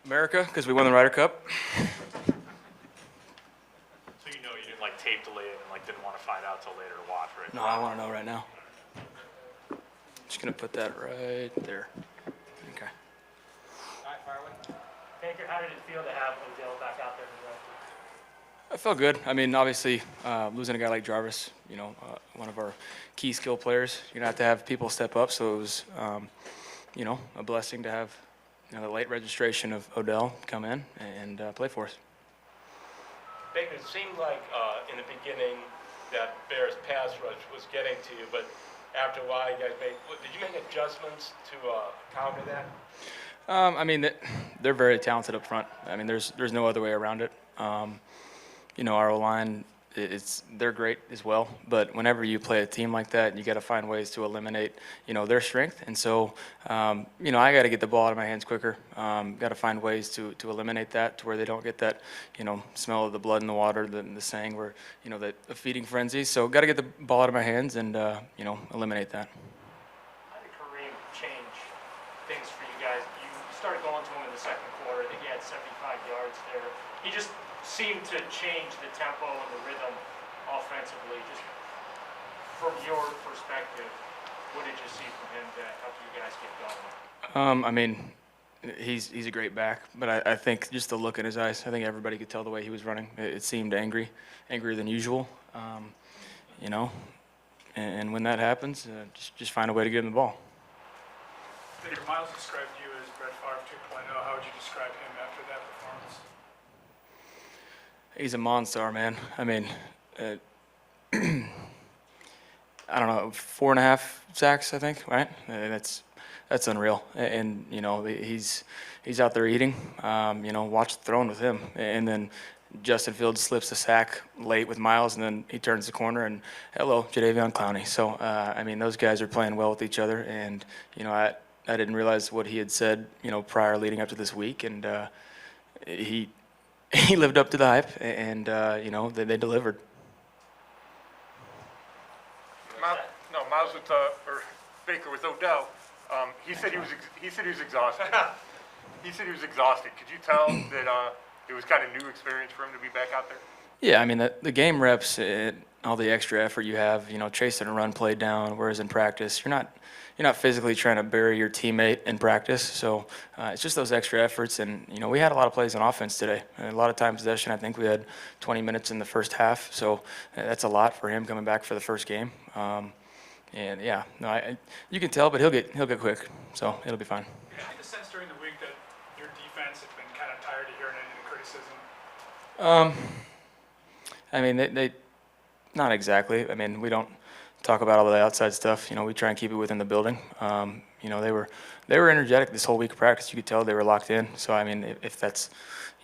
America, because we won the Ryder Cup. So you didn't like tape delay it and like didn't want to find out till later to watch, right? No, I want to know right now. Just gonna put that right there. Okay. All right, fire away. Baker, how did it feel to have Odell back out there in the rest? I felt good. I mean, obviously, losing a guy like Jarvis, one of our key skill players, you're gonna have to have people step up. So it was, a blessing to have, the late registration of Odell come in and play for us. Baker, it seemed like in the beginning that Bears pass rush was getting to you, but after a while, you guys did you make adjustments to counter that? I mean, they're very talented up front. I mean, there's no other way around it. Our O-line, they're great as well. But whenever you play a team like that, you got to find ways to eliminate, their strength. And so, I got to get the ball out of my hands quicker. Got to find ways to eliminate that to where they don't get that, smell of the blood in the water, the saying where, that a feeding frenzy. So got to get the ball out of my hands and, eliminate that. How did Kareem change things for you guys? You started going to him in the second quarter. I think he had 75 yards there. He just seemed to change the tempo and the rhythm offensively. Just from your perspective, what did you see from him to help you guys get going? I mean, he's a great back, but I think just the look in his eyes, I think everybody could tell the way he was running. It seemed angrier than usual, and when that happens, just find a way to get him the ball. Baker, Miles described you as Brett Favre 2.0. How would you describe him after that performance? He's a monster, man. I mean, I don't know, 4.5 sacks, I think, right? That's unreal. And he's out there eating. Watch the throwing with him, and then Justin Fields slips a sack late with Miles, and then he turns the corner and hello, Jadeveon Clowney. So I mean, those guys are playing well with each other, and I didn't realize what he had said, prior leading up to this week, and he lived up to the hype, and they delivered. Miles with or Baker with Odell. He said he was exhausted. He said he was exhausted. Could you tell that it was kind of new experience for him to be back out there? Yeah, I mean the game reps, all the extra effort you have, chasing a run play down, whereas in practice you're not physically trying to bury your teammate in practice. So it's just those extra efforts, and we had a lot of plays on offense today. A lot of time possession. I think we had 20 minutes in the first half, so that's a lot for him coming back for the first game. And yeah, no, you can tell, but he'll get quick, so it'll be fine. Did you get the sense during the week that your defense had been kind of tired of hearing any criticism? I mean, they not exactly. I mean, we don't talk about all the outside stuff. We try and keep it within the building. They were energetic this whole week of practice. You could tell they were locked in. So I mean, if that's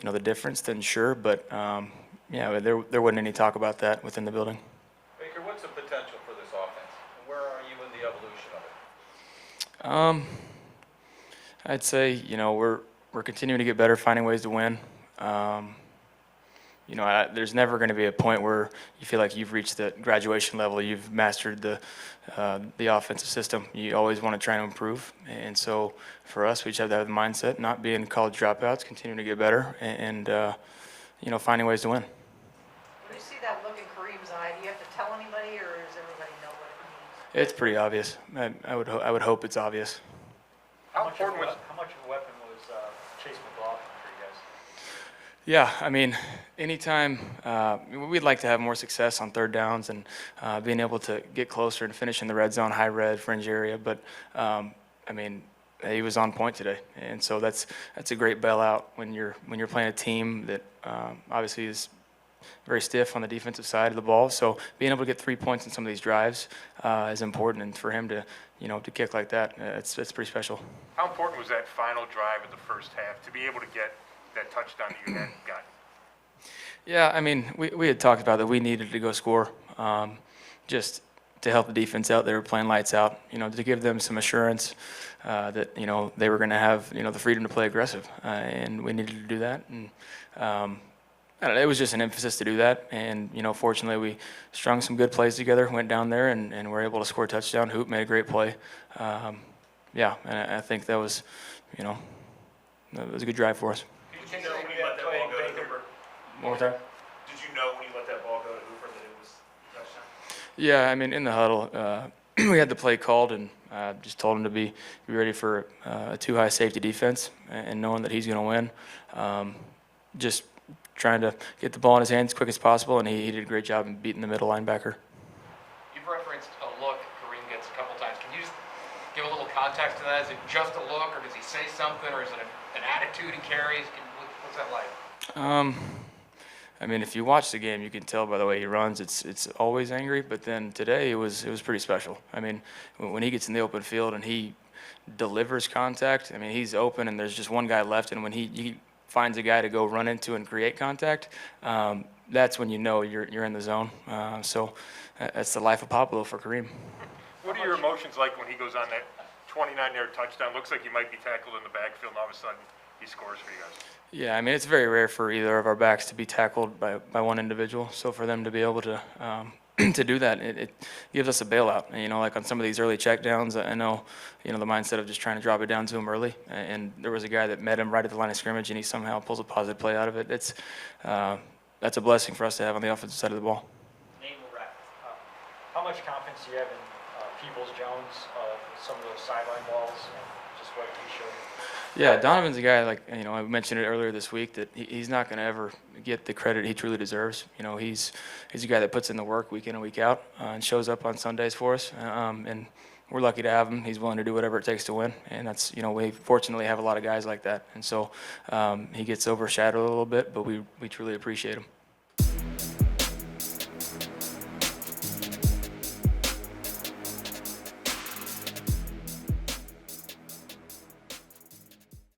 the difference, then sure. But yeah, there wasn't any talk about that within the building. Baker, what's the potential for this offense? And where are you in the evolution of it? I'd say we're continuing to get better, finding ways to win. There's never going to be a point where you feel like you've reached the graduation level, you've mastered the offensive system. You always want to try to improve, and so for us, we just have to have the mindset, not being college dropouts, continuing to get better, and finding ways to win. When you see that look in Kareem's eye, do you have to tell anybody, or does everybody know what it means? It's pretty obvious. I would hope it's obvious. How much of a weapon was Chase McLaughlin for you guys? Yeah, I mean, anytime we'd like to have more success on third downs and being able to get closer and finish in the red zone, high red, fringe area. But I mean, he was on point today, and so that's a great bailout when you're playing a team that obviously is very stiff on the defensive side of the ball. So being able to get 3 points in some of these drives is important, and for him to kick like that, it's pretty special. How important was that final drive of the first half to be able to get that touchdown that you hadn't gotten? Yeah, I mean, we had talked about that we needed to go score just to help the defense out. They were playing lights out, to give them some assurance that, they were going to have, the freedom to play aggressive. And we needed to do that. And I don't know, it was just an emphasis to do that. And, fortunately, we strung some good plays together, went down there, and were able to score a touchdown. Hoop made a great play. Yeah, and I think that was, it was a good drive for us. Did you know when you let that ball go to Hooper? One more time. Did you know when you let that ball go to Hooper that it was a touchdown? Yeah, I mean, in the huddle, we had the play called and just told him to be ready for a too high safety defense and knowing that he's going to win. Just trying to get the ball in his hands as quick as possible, and he did a great job in beating the middle linebacker. You've referenced a look Kareem gets a couple times. Can you just give a little context to that? Is it just a look, or does he say something, or is it an attitude he carries? What's that like? I mean, if you watch the game, you can tell by the way he runs. It's always angry, but then today it was pretty special. I mean, when he gets in the open field and he delivers contact, I mean, he's open and there's just one guy left, and when he finds a guy to go run into and create contact, that's when you know you're in the zone. So that's the life of Pablo for Kareem. What are your emotions like when he goes on that 29-yard touchdown? Looks like he might be tackled in the backfield, and all of a sudden he scores for you guys. Yeah, I mean, it's very rare for either of our backs to be tackled by one individual. So for them to be able to to do that, it gives us a bailout. And, like on some of these early checkdowns, I know, the mindset of just trying to drop it down to him early. And there was a guy that met him right at the line of scrimmage, and he somehow pulls a positive play out of it. That's a blessing for us to have on the offensive side of the ball. Name will wrap. How much confidence do you have in Peoples-Jones, some of those sideline balls, and just what he showed you? Yeah, Donovan's a guy, I mentioned it earlier this week, that he's not going to ever get the credit he truly deserves. He's a guy that puts in the work week in and week out and shows up on Sundays for us. And we're lucky to have him. He's willing to do whatever it takes to win. And that's, we fortunately have a lot of guys like that. And so he gets overshadowed a little bit, but we truly appreciate him.